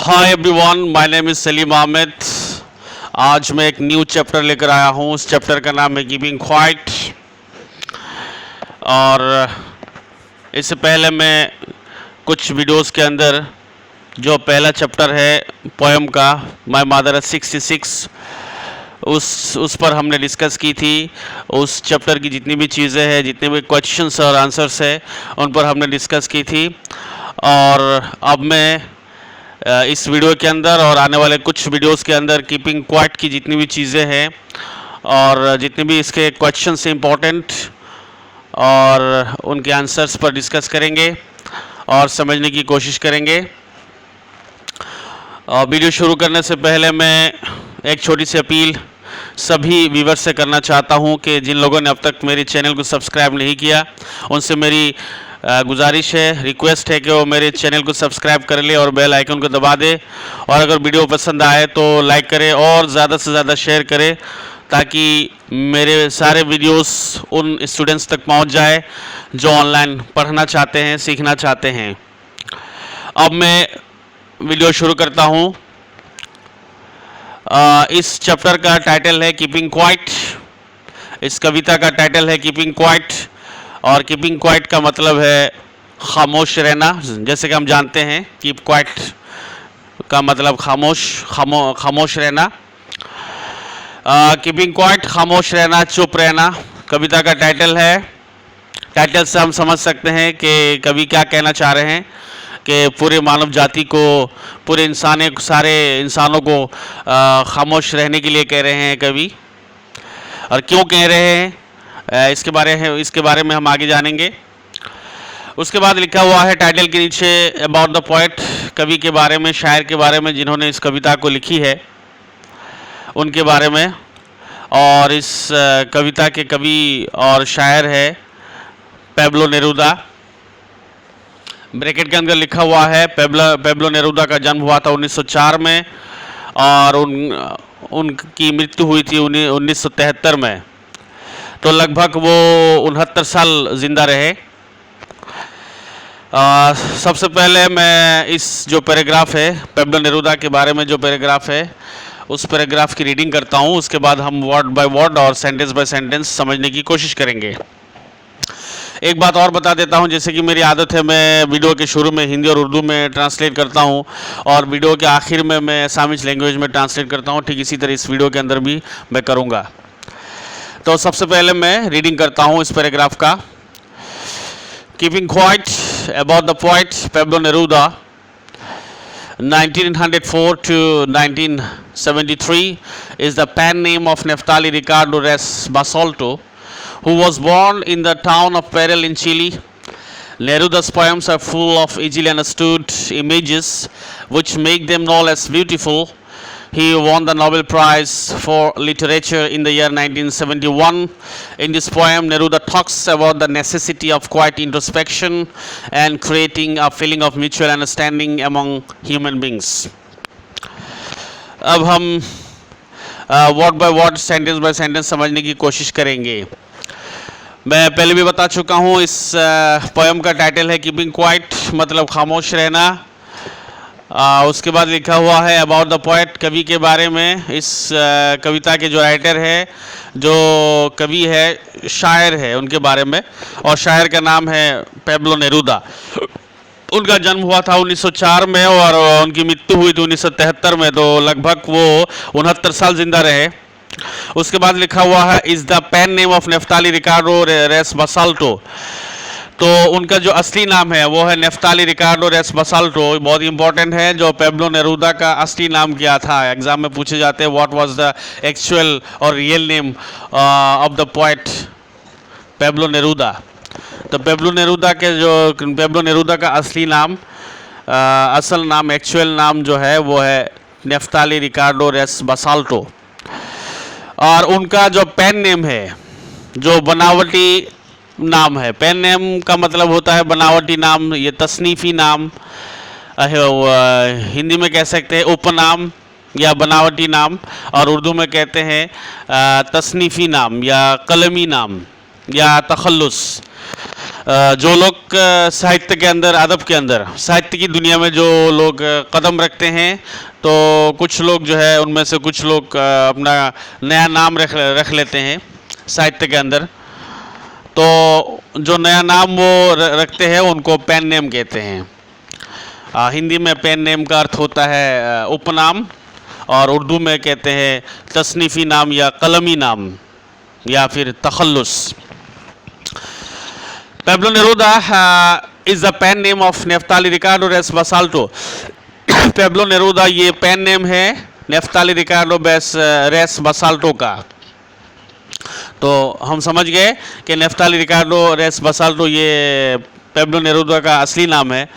Hi everyone, my name is Salim Ahmed. आज मैं एक न्यू चैप्टर लेकर आया हूँ। उस चैप्टर का नाम है कीपिंग क्वाइट। और इससे पहले मैं कुछ वीडियोस के अंदर जो पहला चैप्टर है पोएम का माय मदर 66 उस पर हमने डिस्कस की थी। उस चैप्टर की जितनी भी चीज़ें हैं, जितने भी क्वेश्चंस और आंसर्स हैं, उन पर हमने डिस्कस की थी। और अब मैं इस वीडियो के अंदर और आने वाले कुछ वीडियोस के अंदर कीपिंग क्वाइट की जितनी भी चीज़ें हैं और जितने भी इसके क्वेश्चन से इम्पोर्टेंट और उनके आंसर्स पर डिस्कस करेंगे और समझने की कोशिश करेंगे। वीडियो शुरू करने से पहले मैं एक छोटी सी अपील सभी व्यूवर्स से करना चाहता हूं कि जिन लोगों ने अब तक मेरे चैनल को सब्सक्राइब नहीं किया, उनसे मेरी गुजारिश है, रिक्वेस्ट है कि वो मेरे चैनल को सब्सक्राइब कर ले और बेल आइकन को दबा दे। और अगर वीडियो पसंद आए तो लाइक करें और ज़्यादा से ज़्यादा शेयर करें ताकि मेरे सारे वीडियोस उन स्टूडेंट्स तक पहुंच जाए जो ऑनलाइन पढ़ना चाहते हैं, सीखना चाहते हैं। अब मैं वीडियो शुरू करता हूं। इस चैप्टर का टाइटल है कीपिंग क्वाइट। इस कविता का टाइटल है कीपिंग क्वाइट। और कीपिंग क्वाइट का मतलब है खामोश रहना। जैसे कि हम जानते हैं कीप क्वाइट का मतलब खामोश रहना। कीपिंग क्वाइट, खामोश रहना, चुप रहना कविता का टाइटल है। टाइटल से हम समझ सकते हैं कि कवि क्या कहना चाह रहे हैं कि पूरे मानव जाति को, पूरे सारे इंसानों को खामोश रहने के लिए कह रहे हैं कवि। और क्यों कह रहे हैं इसके बारे में हम आगे जानेंगे। उसके बाद लिखा हुआ है टाइटल के नीचे अबाउट द पोएट, कवि के बारे में, शायर के बारे में जिन्होंने इस कविता को लिखी है उनके बारे में। और इस कविता के कवि और शायर है पेब्लो नेरूदा। ब्रैकेट के अंदर लिखा हुआ है पेब्लो नेरूदा का जन्म हुआ था 1904 में और उनकी मृत्यु हुई थी 1973 में। तो लगभग वो 69 साल जिंदा रहे। सबसे पहले मैं इस जो पैराग्राफ है पेब्लो नेरूदा के बारे में, जो पैराग्राफ है उस पैराग्राफ की रीडिंग करता हूँ। उसके बाद हम वर्ड बाय वर्ड और सेंटेंस बाय सेंटेंस समझने की कोशिश करेंगे। एक बात और बता देता हूं, जैसे कि मेरी आदत है, मैं वीडियो के शुरू में हिंदी और उर्दू में ट्रांसलेट करता हूं और वीडियो के आखिर में मैं असामीज लैंग्वेज में ट्रांसलेट करता हूं। ठीक इसी तरह इस वीडियो के अंदर भी मैं करूंगा। तो सबसे पहले मैं रीडिंग करता हूं इस पैराग्राफ का। Keeping quiet about the poet Pablo Neruda 1904 to 1973 is the pen name of Neftali Ricardo Res Basalto, who was born in the town of Perel in Chile. Neruda's poems are full of easily understood images which make them no less beautiful. He won the Nobel Prize for Literature in the year 1971. In this poem, Neruda talks about the necessity of quiet introspection and creating a feeling of mutual understanding among human beings. अब हम word by word, sentence by sentence समझने की कोशिश करेंगे। मैं पहले भी बता चुका हूँ, इस पोएम का टाइटल है कीपिंग क्वाइट, मतलब खामोश रहना। उसके बाद लिखा हुआ है अबाउट द पोएट, कवि के बारे में। इस कविता के जो राइटर है, जो कवि है, शायर है, उनके बारे में। और शायर का नाम है पेब्लो नेरूदा। उनका जन्म हुआ था 1904 में और उनकी मृत्यु हुई थी 1973 में। तो लगभग वो 69 साल जिंदा रहे। उसके बाद लिखा हुआ है is the pen name of Neftali Ricardo Reyes Basoalto. तो उनका जो असली नाम है वो है नेफ्ताली रिकार्डो रेस बसाल्टो। बहुत इंपॉर्टेंट है, जो पेब्लो नेरूदा का असली नाम क्या था। एग्जाम में पूछे जाते हैं व्हाट वाज द एक्चुअल और real name of the poet Pablo Neruda. तो पेब्लो नेरूदा का असली नाम, असल नाम, एक्चुअल नाम जो है वो है नेफ्ताली रिकार्डो रेस बसाल्टो। और उनका जो पेन नेम है, जो बनावटी नाम है, पेन नेम का मतलब होता है बनावटी नाम, ये तसनीफी नाम, हिंदी में कह सकते हैं उपनाम या बनावटी नाम, और उर्दू में कहते हैं तसनीफी नाम या कलमी नाम या तखल्लुस। जो लोग साहित्य के अंदर, अदब के अंदर, साहित्य की दुनिया में जो लोग कदम रखते हैं, तो कुछ लोग जो है उनमें से कुछ लोग अपना नया नाम रख लेते हैं साहित्य के अंदर। तो जो नया नाम वो रखते हैं उनको पेन नेम कहते हैं। हिंदी में पेन नेम का अर्थ होता है उपनाम, और उर्दू में कहते हैं तसनीफ़ी नाम या कलमी नाम या फिर तखल्लुस। Pablo Neruda is the pen name of Neftali Ricardo Reyes Basalto. Pablo Neruda ये पेन नेम है नेफ्ताली रिकार्डो रेस बसाल्टो का। तो हम समझ गए कि नेफ्ताली रिकार्डो रेस बसाल्टो ये पेब्लो नेरूदा का असली नाम है,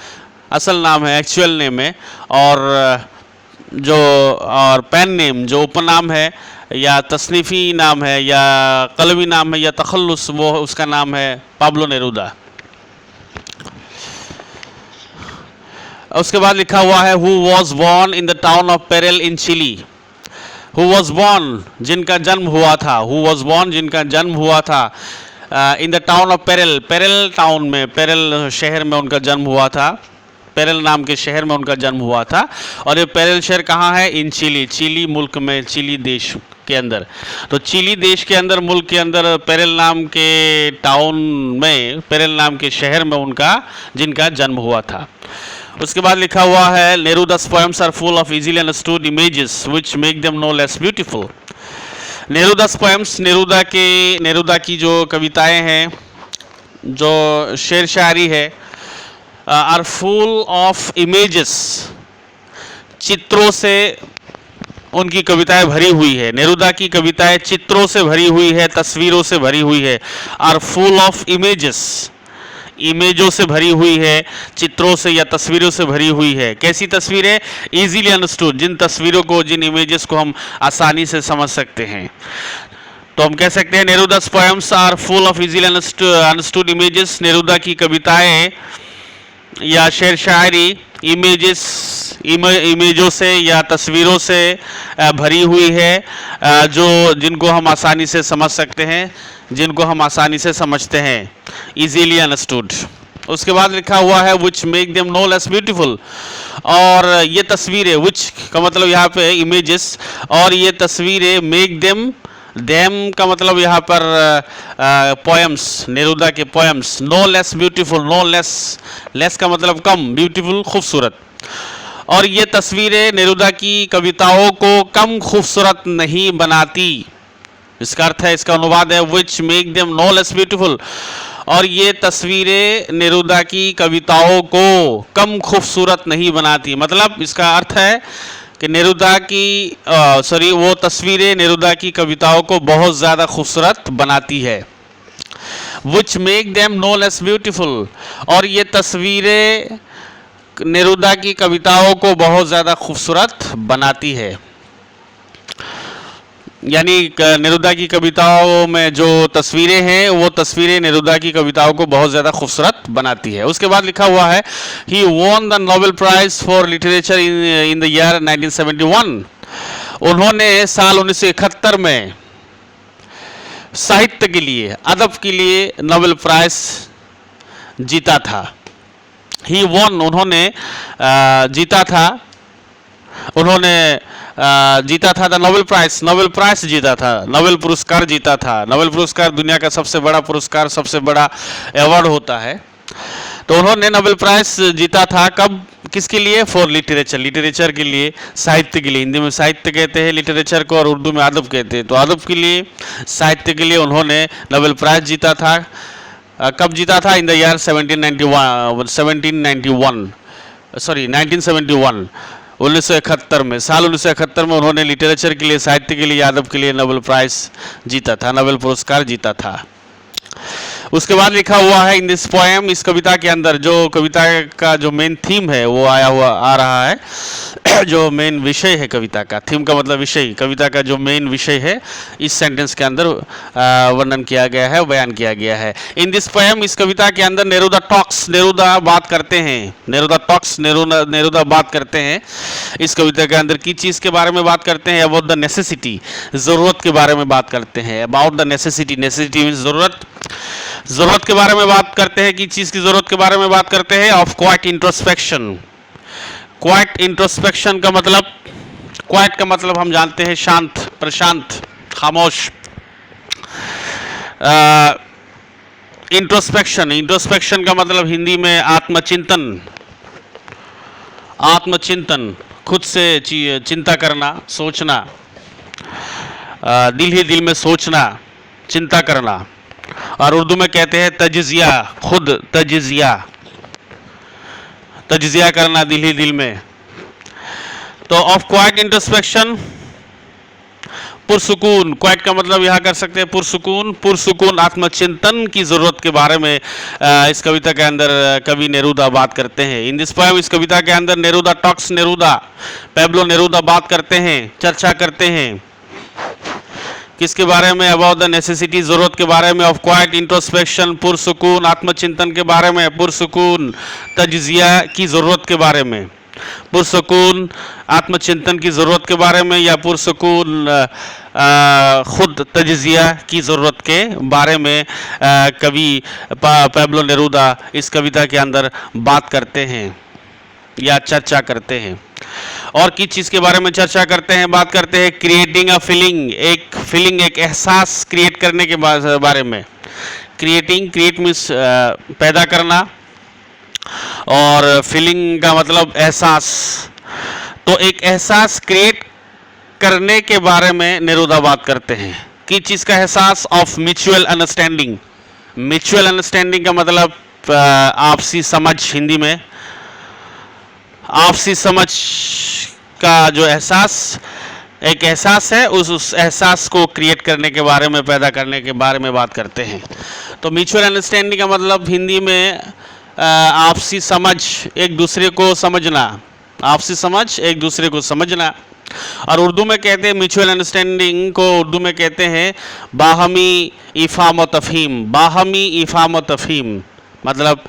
असल नाम है, एक्चुअल नेम है। और पेन नेम जो उपनाम है या तसनीफ़ी नाम है या कलमी नाम है या तखल्लुस, वो उसका नाम है पाब्लो नेरूदा। उसके बाद लिखा हुआ है who was born in the town of Parral in Chile. Who was born जिनका जन्म हुआ था, हु वॉज बॉर्न जिनका जन्म हुआ था इन the town of parallel, parallel town में, पेरेल शहर में उनका जन्म हुआ था, पेरेल नाम के शहर में उनका जन्म हुआ था। और ये पेरेल शहर कहाँ है? इन चिली, चिली मुल्क में, चिली देश के अंदर। तो चिली देश के अंदर, मुल्क के अंदर पेरेल नाम के टाउन में, पेरेल नाम के शहर में उनका जिनका जन्म हुआ था। उसके बाद लिखा हुआ है नेरूदा's poems are full of easily understood images which make them no less beautiful। नेरूदा's poems, Neruda की जो कविताएं हैं, जो शेर शायरी है, आर फुल ऑफ इमेजेस, चित्रों से उनकी कविताएं भरी हुई है। नेरूदा की कविताएं चित्रों से भरी हुई है, तस्वीरों से भरी हुई है। आर फुल ऑफ इमेजेस, इमेजों से भरी हुई है, चित्रों से या तस्वीरों से भरी हुई है। कैसी तस्वीरें? इजीली अंडरस्टूड, जिन तस्वीरों को, जिन इमेजेस को हम आसानी से समझ सकते हैं। तो हम कह सकते हैं Neruda's poems are full of easily understood images. Neruda की कविताएं या शेर शायरी इमेजों से या तस्वीरों से भरी हुई है, जिनको हम आसानी से समझ सकते हैं, जिनको हम आसानी से समझते हैं, इजीली अंडरस्टूड। उसके बाद लिखा हुआ है which make them no less beautiful. और ये तस्वीरें, विच का मतलब यहाँ पे इमेजेस, और ये तस्वीरें मेक देम, देम का मतलब यहाँ पर पोएम्स, नेरूदा के poems, no less beautiful, no less, less का मतलब कम, ब्यूटीफुल खूबसूरत। और ये तस्वीरें नेरूदा की कविताओं को कम खूबसूरत नहीं बनाती। इसका अर्थ है, इसका अनुवाद है which make them no less beautiful. और ये तस्वीरें नेरूदा की कविताओं को कम खूबसूरत नहीं बनाती। मतलब इसका अर्थ है कि नेरूदा की वो तस्वीरें नेरूदा की कविताओं को बहुत ज़्यादा खूबसूरत बनाती है। Which make them no less beautiful, और ये तस्वीरें नेरूदा की कविताओं को बहुत ज़्यादा खूबसूरत बनाती है। यानी नेरूदा की कविताओं में जो तस्वीरें हैं, वो तस्वीरें नेरूदा की कविताओं को बहुत ज़्यादा खूबसूरत बनाती है। उसके बाद लिखा हुआ है he won the Nobel prize for literature in the year 1971। उन्होंने साल 1971 में साहित्य के लिए, अदब के लिए नोबेल प्राइज जीता था। ही वॉन, उन्होंने जीता था, उन्होंने जीता था द नोबेल प्राइज जीता था, नोबेल पुरस्कार जीता था। नोबेल पुरस्कार दुनिया का सबसे बड़ा पुरस्कार, सबसे बड़ा अवार्ड होता है। तो उन्होंने नोबेल प्राइज जीता था। कब? किसके लिए? फॉर लिटरेचर, लिटरेचर के लिए, साहित्य के लिए। हिंदी में साहित्य कहते हैं लिटरेचर को, और उर्दू में अदब कहते हैं। तो अदब के लिए, साहित्य के लिए उन्होंने नोबेल प्राइज जीता था। कब जीता था? इन द ईयर 1971, 1971 में, साल 1971 में उन्होंने लिटरेचर के लिए, साहित्य के लिए, अदब के लिए नोबेल प्राइज जीता था, नोबेल पुरस्कार जीता था। उसके बाद लिखा हुआ है इन दिस पोएम, इस कविता के अंदर जो कविता का जो मेन थीम है वो आ रहा है, जो मेन विषय है कविता का, थीम का मतलब विषय, कविता का जो मेन विषय है इस सेंटेंस के अंदर वर्णन किया गया है, बयान किया गया है। इन दिस पोएम, इस कविता के अंदर नेरूदा टॉक्स, नेरूदा बात करते हैं, नेरूदा टॉक्स, नेरूदा बात करते हैं। इस कविता के अंदर किस चीज़ के बारे में बात करते हैं? अबाउट द नेसेसिटी, ज़रूरत के बारे में बात करते हैं। About the necessity, necessity means ज़रूरत, ज़रूरत के बारे में बात करते हैं, कि चीज़ की ज़रूरत के बारे में बात करते हैं, of quite introspection. Quite introspection का मतलब, क्वाइट का मतलब हम जानते हैं शांत, प्रशांत, खामोश। इंट्रोस्पेक्शन, इंट्रोस्पेक्शन का मतलब हिंदी में आत्मचिंतन। आत्मचिंतन, खुद से चिंता करना, सोचना, दिल ही दिल में सोचना, चिंता करना। और उर्दू में कहते हैं तजिजिया, खुद तजिजिया, तजिजिया करना दिल ही दिल में। तो ऑफ क्वाइट इंट्रोस्पेक्शन, पुरसुकून, क्वाइट का मतलब यहाँ कर सकते हैं पुरसुकून। पुरसुकून आत्मचिंतन की जरूरत के बारे में इस कविता के अंदर कवि नेरूदा बात करते हैं। इन दिस पोएम, इस कविता के अंदर Neruda talks Neruda, Pablo Neruda बात करते हैं, चर्चा करते हैं किसके बारे में, अबाउट द नेसेसिटी, जरूरत के बारे में, ऑफ क्वाइट इंट्रोस्पेक्शन, पुरसुकून आत्मचिंतन के बारे में, पुरसुकून तजिजिया की जरूरत के बारे में, पुरसुकून आत्मचिंतन की ज़रूरत के बारे में, या पुरसुकून खुद तजिजिया की ज़रूरत के बारे में कवि पैब्लो नेरूदा इस कविता के अंदर बात करते हैं या चर्चा करते हैं। और किस चीज़ के बारे में चर्चा करते हैं, बात करते हैं, क्रिएटिंग अ फीलिंग, एक फीलिंग, एक एहसास क्रिएट करने के बारे में। क्रिएटिंग, क्रिएट मीन्स पैदा करना, और फीलिंग का मतलब एहसास। तो एक एहसास क्रिएट करने के बारे में नेरूदा बात करते हैं। किस चीज़ का एहसास, of mutual understanding. Mutual understanding का मतलब आपसी समझ, हिंदी में आपसी समझ का जो एहसास, एक एहसास है, उस एहसास को क्रिएट करने के बारे में, पैदा करने के बारे में बात करते हैं। तो म्यूचुअल अंडरस्टैंडिंग का मतलब हिंदी में आपसी समझ, एक दूसरे को समझना, आपसी समझ, एक दूसरे को समझना। और उर्दू में कहते हैं म्यूचुअल अंडरस्टैंडिंग को, उर्दू में कहते हैं बाहमी इफ़ाम व तफ़हीम। बाहमी इफ़ाम व तफ़हीम मतलब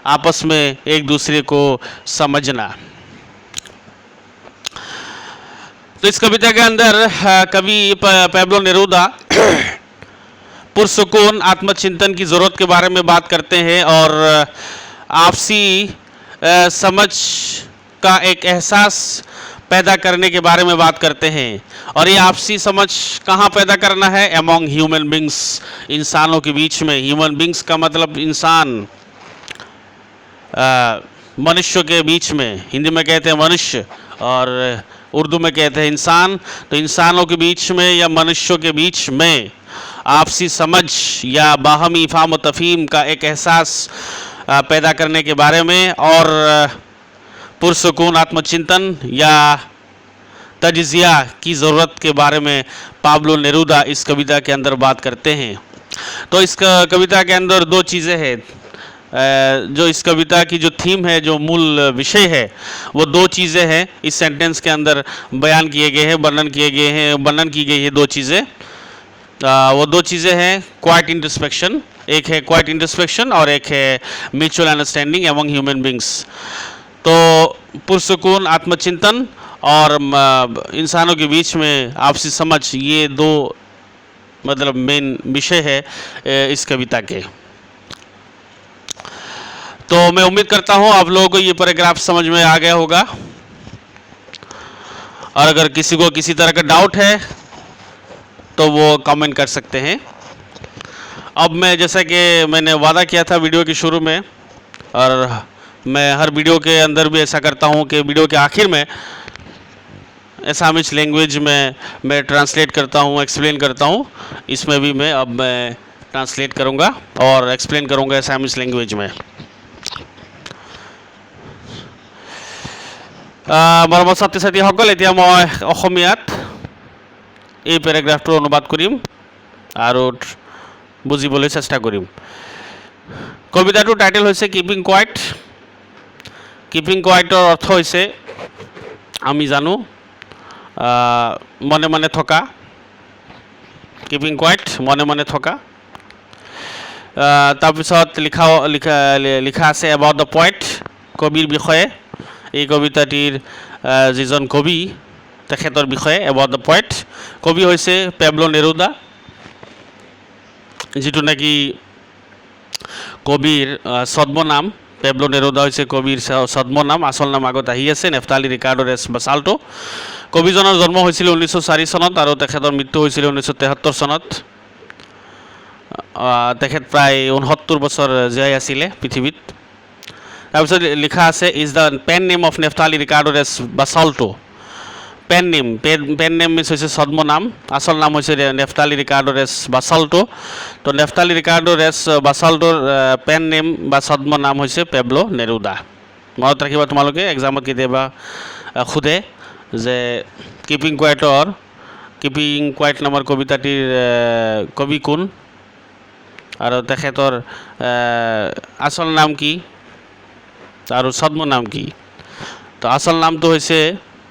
आपस में एक दूसरे को समझना। तो इस कविता के अंदर कवि पैब्लो नेरूदा पुरसुकून आत्मचिंतन की ज़रूरत के बारे में बात करते हैं, और आपसी समझ का एक एहसास पैदा करने के बारे में बात करते हैं। और ये आपसी समझ कहाँ पैदा करना है, अमॉन्ग ह्यूमन बींग्स, इंसानों के बीच में। ह्यूमन बींग्स का मतलब इंसान, मनुष्यों के बीच में। हिंदी में कहते हैं मनुष्य और उर्दू में कहते हैं इंसान। तो इंसानों के बीच में या मनुष्यों के बीच में आपसी समझ या बाहमी इफ़ाम व तफ़हीम का एक एहसास पैदा करने के बारे में, और पुरसुकून आत्मचिंतन या तजिजिया की ज़रूरत के बारे में पैब्लो नेरूदा इस कविता के अंदर बात करते हैं। तो इस कविता के अंदर दो चीज़ें हैं, जो इस कविता की जो थीम है, जो मूल विषय है, वो दो चीज़ें हैं इस सेंटेंस के अंदर बयान किए गए हैं, वर्णन किए गए हैं, वर्णन की गई है दो चीज़ें। वो दो चीज़ें हैं क्वाइट इंट्रोस्पेक्शन, एक है क्वाइट इंट्रोस्पेक्शन और एक है mutual understanding among human beings. तो पुरसुकून आत्मचिंतन और इंसानों के बीच में आपसी समझ, ये दो मतलब मेन विषय है इस कविता के। तो मैं उम्मीद करता हूँ आप लोगों को ये पैराग्राफ समझ में आ गया होगा, और अगर किसी को किसी तरह का डाउट है तो वो कमेंट कर सकते हैं। अब मैं, जैसा कि मैंने वादा किया था वीडियो के शुरू में, और मैं हर वीडियो के अंदर भी ऐसा करता हूं कि वीडियो के आखिर में एसामिस लैंग्वेज में मैं ट्रांसलेट करता हूं, एक्सप्लेन करता हूं। इसमें भी मैं ट्रांसलेट करूंगा और एक्सप्लेन करूंगा एसामिस लैंग्वेज में। মৰমৰ ছাত্ৰী ছাত্ৰীসকল, এতিয়া মই অসমীয়াত এই পেৰাগ্ৰাফটো অনুবাদ কৰিম আৰু বুজিবলৈ চেষ্টা কৰিম। কবিতাটোৰ টাইটেল হৈছে কিপিং কোৱাইট। কিপিং কোৱাইটৰ অৰ্থ হৈছে আমি জানো মনে মনে থকা। কিপিং কোৱাইট, মনে মনে থকা। তাৰপিছত লিখা আছে এবাউট দ্য পইণ্ট, কবিৰ বিষয়ে। এই কবিতাটিৰ যিজন কবি তেখেতৰ বিষয়ে এবাউট দ্য পইণ্ট। কবি হৈছে পেব্লো নেৰুদা, যিটো নেকি কবিৰ ছদ্মনাম পেবলো নেৰুদা হৈছে কবিৰ ছদ্মনাম আসল নাম আগত আহি আছে নেফতালি ৰিকাৰ্ডো ৰেছ বাছাল্টো কবিজনৰ জন্ম হৈছিল 1904 চনত আৰু তেখেতৰ মৃত্যু হৈছিল 1973 চনত তেখেত প্ৰায় 69 বছৰ জীয়াই আছিলে পৃথিৱীত তাৰপিছত লিখা আছে is the pen name of Neftali Ricardo Reyes Basoalto pen name means হৈছে ছদ্মনাম আসল নাম হৈছে নেফতালি ৰিকাৰ্ডো ৰেছ বাছাল্টো তো নেফতালি ৰিকাৰ্ডো ৰেছ বাছাল্টোৰ পেন নেম বা ছদ্মনাম হৈছে পেবলো নেৰুদা মনত ৰাখিবা তোমালোকে এক্সামত কেতিয়াবা সোধে যে কিপিং কোৱাইট নামৰ কবিতাটিৰ কবি কোন আৰু তেখেতৰ আসল নাম কি আৰু ছদ্মনাম কি তো আসল নামটো হৈছে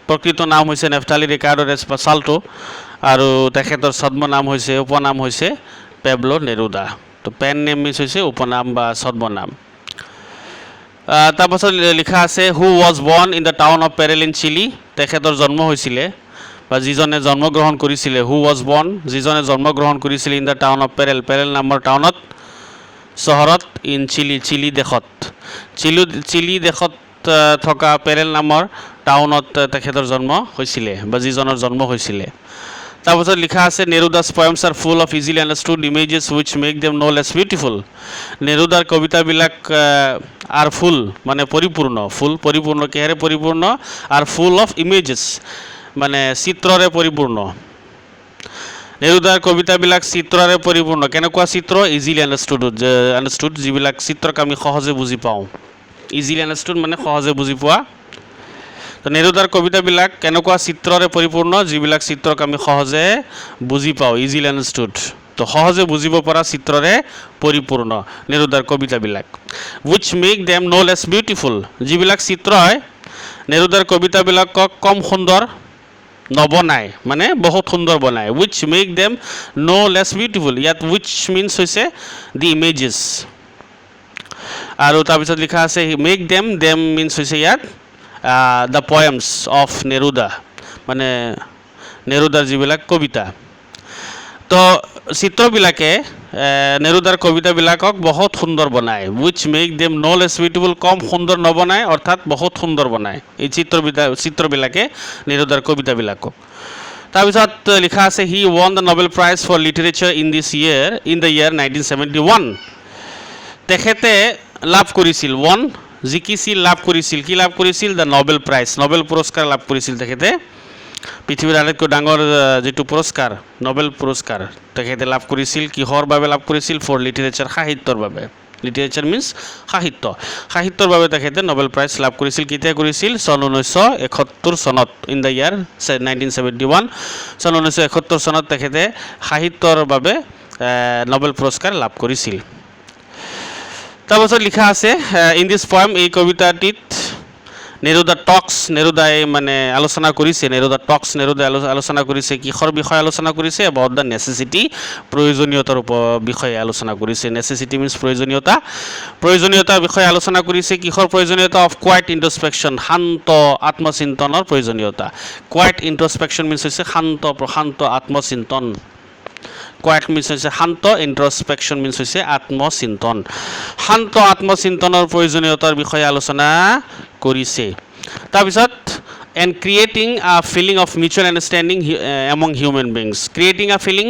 প্ৰকৃত নাম হৈছে নেফতালি ৰিকাৰ্ডো ৰেছ বাছাল্টো আৰু তেখেতৰ ছদ্মনাম হৈছে উপনাম হৈছে পেবলো নেৰুদা তো পেন নেম মিছ হৈছে উপনাম বা ছদ্মনাম তাৰপাছত লিখা আছে who was born in the town of Parral in Chile তেখেতৰ জন্ম হৈছিলে বা যিজনে জন্মগ্ৰহণ কৰিছিলে হু ৱাজ বৰ্ন যিজনে জন্মগ্ৰহণ কৰিছিলে in the town of parallel নামৰ টাউনত চহৰত ইন চিলি দেশত চিলি দেশত থকা পেৰেল নামৰ টাউনত তেখেতৰ জন্ম হৈছিলে বা যিজনৰ জন্ম হৈছিলে তাৰপাছত লিখা আছে Neruda's poems are full of easily understood images which make them no less beautiful নেৰুদাৰ কবিতাবিলাক আৰ ফুল মানে পৰিপূৰ্ণ কিহেৰে পৰিপূৰ্ণ আৰ ফুল অফ ইমেজেছ মানে চিত্ৰৰে পৰিপূৰ্ণ নেৰুদাৰ কবিতাবিলাক চিত্ৰৰে পৰিপূৰ্ণ কেনেকুৱা চিত্ৰ ইজিলি আণ্ডাৰষ্টুড যিবিলাক চিত্ৰক আমি সহজে বুজি পাওঁ ইজিলি আণ্ডাৰষ্টুড মানে সহজে বুজি পোৱা তো নেৰুদাৰ কবিতাবিলাক কেনেকুৱা চিত্ৰৰে পৰিপূৰ্ণ যিবিলাক চিত্ৰক আমি সহজে বুজি পাওঁ ইজিলি আণ্ডাৰষ্টুড তো সহজে বুজিব পৰা চিত্ৰৰে পৰিপূৰ্ণ নেৰুদাৰ কবিতাবিলাক which make them no less beautiful যিবিলাক চিত্ৰই নেৰুদাৰ কবিতাবিলাকক কম সুন্দৰ নবনায় মানে বহুত সুন্দৰ বনায় which make them no less beautiful ইয়াত উইচ মিনছ হৈছে দি ইমেজেছ আৰু তাৰপিছত লিখা আছে মেক দেম মিনছ হৈছে ইয়াত দ্য পয়েমছ অফ নেৰুদা মানে নেৰুদাৰ যিবিলাক কবিতা তো চিত্ৰবিলাকে নেৰুদাৰ কবিতাবিলাকক বহুত সুন্দৰ বনায় which make them no less beautiful কম সুন্দৰ নবনায় অৰ্থাৎ বহুত সুন্দৰ বনায় এই চিত্ৰবিলাকে নেৰুদাৰ কবিতাবিলাকক তাৰপিছত লিখা আছে he won the Nobel prize for literature in the year 1971 তেখেতে লাভ কৰিছিল লাভ কৰিছিল দ্য নোবেল প্ৰাইজ নোবেল পুৰস্কাৰ লাভ কৰিছিল তেখেতে পৃথিৱীৰ আটাইতকৈ ডাঙৰ যিটো পুৰস্কাৰ নোবেল পুৰস্কাৰ তেখেতে লাভ কৰিছিল কিহৰ বাবে লাভ কৰিছিল ফৰ লিটাৰেচাৰ সাহিত্যৰ বাবে লিটাৰেচাৰ মিনছ সাহিত্যৰ বাবে তেখেতে নোবেল প্ৰাইজ লাভ কৰিছিল কেতিয়া কৰিছিল চন 1971 চনত ইন দ্য ইয়াৰ 1971 চন 1971 চনত তেখেতে সাহিত্যৰ বাবে নোবেল পুৰস্কাৰ লাভ কৰিছিল তাৰপাছত লিখা আছে ইন দিছ পয়েম এই কবিতাটিত নেৰুদাই মানে আলোচনা কৰিছে নেৰুদাই আলোচনা কৰিছে কিহৰ বিষয়ে আলোচনা কৰিছে এবাউট দ্য নেচেচিটি প্ৰয়োজনীয়তাৰ বিষয়ে আলোচনা কৰিছে নেচেচিটি মিনছ প্ৰয়োজনীয়তাৰ বিষয়ে আলোচনা কৰিছে কিহৰ প্ৰয়োজনীয়তা অফ কোৱাইট ইণ্ট্ৰস্পেকশ্যন শান্ত আত্মচিন্তনৰ প্ৰয়োজনীয়তা কোৱাইট ইণ্ট্ৰস্পেকশ্যন মিনছ হৈছে শান্ত আত্মচিন্তন কোৱাইট মিনছ হৈছে শান্ত ইণ্ট্ৰস্পেকশ্যন মিনছ হৈছে আত্মচিন্তন শান্ত আত্মচিন্তনৰ প্ৰয়োজনীয়তাৰ বিষয়ে আলোচনা কৰিছে তাৰপিছত and creating a feeling of mutual understanding among human beings creating a feeling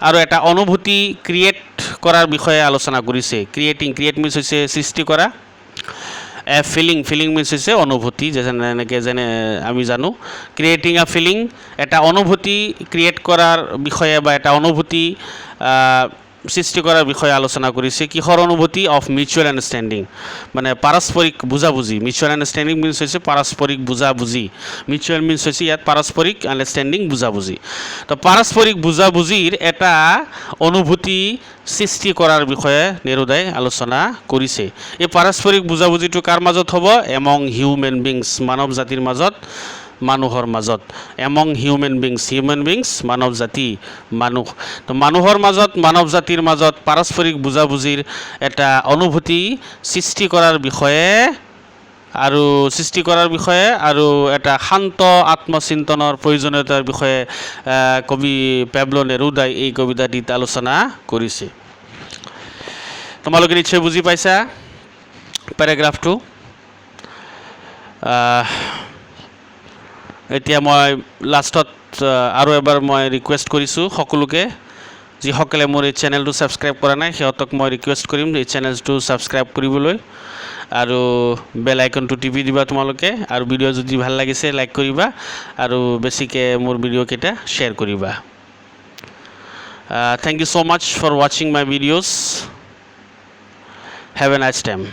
আৰু এটা অনুভূতি ক্ৰিয়েট কৰাৰ বিষয়ে আলোচনা কৰিছে ক্ৰিয়েট মিনছ হৈছে সৃষ্টি কৰা ফিলিং মিনছ হৈছে অনুভূতি যেনে আমি জানো ক্ৰিয়েটিং আ ফিলিং এটা অনুভূতি ক্ৰিয়েট কৰাৰ বিষয়ে বা এটা অনুভূতি সৃষ্টি কৰাৰ বিষয়ে আলোচনা কৰিছে কিহৰ অনুভূতি অফ মিউচুৱেল আণ্ডাৰষ্টেণ্ডিং মানে পাৰস্পৰিক বুজাবুজি মিউচুৱেল আণ্ডাৰষ্টেণ্ডিং মিনছ হৈছে পাৰস্পৰিক বুজাবুজি মিউচুৱেল মিনছ হৈছে ইয়াত পাৰস্পৰিক আণ্ডাৰষ্টেণ্ডিং বুজাবুজি তো পাৰস্পৰিক বুজাবুজিৰ এটা অনুভূতি সৃষ্টি কৰাৰ বিষয়ে নেৰুদাই আলোচনা কৰিছে এই পাৰস্পৰিক বুজাবুজিটো কাৰ মাজত হ'ব এমং হিউমেন বিংছ মানৱ জাতিৰ মাজত মানুহৰ মাজত এমং হিউমেন বিংছ মানৱ জাতি তো মানুহৰ মাজত মানৱ জাতিৰ মাজত পাৰস্পৰিক বুজাবুজিৰ এটা অনুভূতি সৃষ্টি কৰাৰ বিষয়ে আৰু এটা শান্ত আত্মচিন্তনৰ প্ৰয়োজনীয়তাৰ বিষয়ে কবি পেবলো নেৰুদাই এই কবিতাটিত আলোচনা কৰিছে তো তোমালোকে নিশ্চয় বুজি পাইছা পেৰাগ্ৰাফটো। এতিয়া মই লাষ্টত আৰু এবাৰ মই ৰিকুৱেষ্ট কৰিছোঁ সকলোকে, যিসকলে মোৰ এই চেনেলটো ছাবস্ক্ৰাইব কৰা নাই সিহঁতক মই ৰিকুৱেষ্ট কৰিম এই চেনেলটো ছাবস্ক্ৰাইব কৰিবলৈ আৰু বেল আইকনটো টিপি দিবা তোমালোকে, আৰু ভিডিঅ' যদি ভাল লাগিছে লাইক কৰিবা আৰু বেছিকৈ মোৰ ভিডিঅ'কেইটা শ্বেয়াৰ কৰিবা। Thank you so much for watching my videos. Have a nice time.